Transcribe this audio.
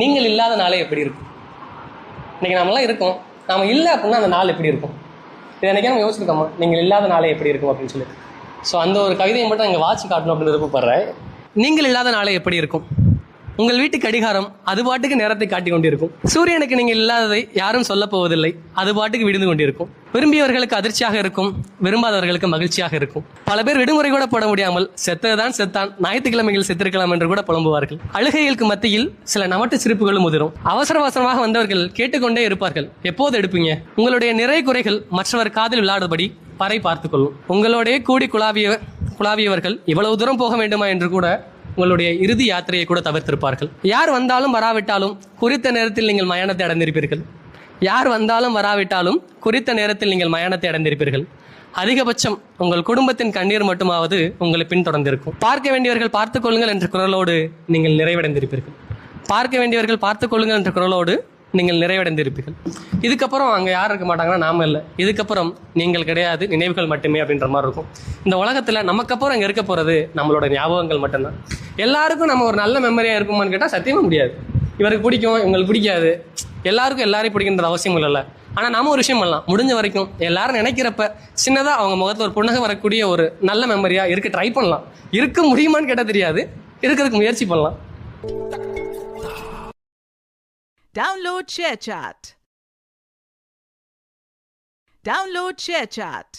நீங்கள் இல்லாத நாளே எப்படி இருக்கும்? இன்னைக்கு நம்மளாம் இருக்கோம், நாம இல்லை அப்படின்னா அந்த நாள் எப்படி இருக்கும்? இதை என்னைக்கே நம்ம யோசிச்சிருக்கோமா, நீங்கள் இல்லாத நாளே எப்படி இருக்கும் அப்படின்னு சொல்லி. ஸோ அந்த ஒரு கவிதையை மட்டும் இங்கே வாட்சி காட்டணும் அப்படின்னு விருப்பப்படுறேன். நீங்கள் இல்லாத நாளே எப்படி இருக்கும்? உங்கள் வீட்டு கடிகாரம் அது பாட்டுக்கு நேரத்தை காட்டி கொண்டிருக்கும். சூரியனுக்கு நீங்கள் இல்லாததை யாரும் சொல்ல போவதில்லை, அது பாட்டுக்கு விழுந்து கொண்டிருக்கும். விரும்பியவர்களுக்கு அதிர்ச்சியாக இருக்கும், விரும்பாதவர்களுக்கு மகிழ்ச்சியாக இருக்கும். பல பேர் விடுமுறை கூட போட முடியாமல் செத்ததுதான் செத்தான், ஞாயிற்றுக்கிழமைகள் செத்திருக்கலாம் என்று கூட புலம்புவார்கள். அழுகைகளுக்கு மத்தியில் சில நமட்டு சிரிப்புகளும் உதிரும். அவசர அவசரமாக வந்தவர்கள் கேட்டுக்கொண்டே இருப்பார்கள், எப்போது எடுப்பீங்க? உங்களுடைய நிறை குறைகள் மற்றவர் காதில் விளையாடுபடி பறை பார்த்துக்கொள்ளும். உங்களோடைய கூடி குழாவியவர்கள் இவ்வளவு தூரம் போக வேண்டுமா என்று கூட உங்களுடைய இறுதி யாத்திரையை கூட தவிர்த்திருப்பார்கள். யார் வந்தாலும் வராவிட்டாலும் குறித்த நேரத்தில் நீங்கள் மயானத்தை அடைந்திருப்பீர்கள். யார் வந்தாலும் வராவிட்டாலும் குறித்த நேரத்தில் நீங்கள் மயானத்தை அடைந்திருப்பீர்கள். அதிகபட்சம் உங்கள் குடும்பத்தின் கண்ணீர் மட்டுமாவது உங்களை பின்தொடர்ந்திருக்கும். பார்க்க வேண்டியவர்கள் பார்த்துக் கொள்ளுங்கள் என்ற குரலோடு நீங்கள் நிறைவடைந்திருப்பீர்கள். பார்க்க வேண்டியவர்கள் பார்த்துக் கொள்ளுங்கள் என்ற குரலோடு நீங்கள் நிறைவடைந்திருப்பீர்கள். இதுக்கப்புறம் அங்கே யார் இருக்க மாட்டாங்கன்னா நாம இல்லை, இதுக்கப்புறம் நீங்கள் கிடையாது, நினைவுகள் மட்டுமே அப்படின்ற மாதிரி இருக்கும். இந்த உலகத்தில் நமக்கப்புறம் இங்கே இருக்க போகிறது நம்மளோட ஞாபகங்கள் மட்டும்தான். எல்லாருக்கும் நம்ம ஒரு நல்ல மெமரியாக இருப்போமான்னு கேட்டால் சத்தியமாக முடியாது. இவருக்கு பிடிக்கும், இவங்களுக்கு பிடிக்காது, எல்லாருக்கும் எல்லாரையும் பிடிக்கின்ற அவசியம் இல்லை. ஆனால் நாம ஒரு விஷயம் பண்ணலாம், முடிஞ்ச வரைக்கும் எல்லாரும் நினைக்கிறப்ப சின்னதாக அவங்க முகத்தில் ஒரு புன்னகை வரக்கூடிய ஒரு நல்ல மெமரியாக இருக்க ட்ரை பண்ணலாம். இருக்க முடியுமான்னு கேட்டால் தெரியாது, இருக்கிறதுக்கு முயற்சி பண்ணலாம். Download ShareChat.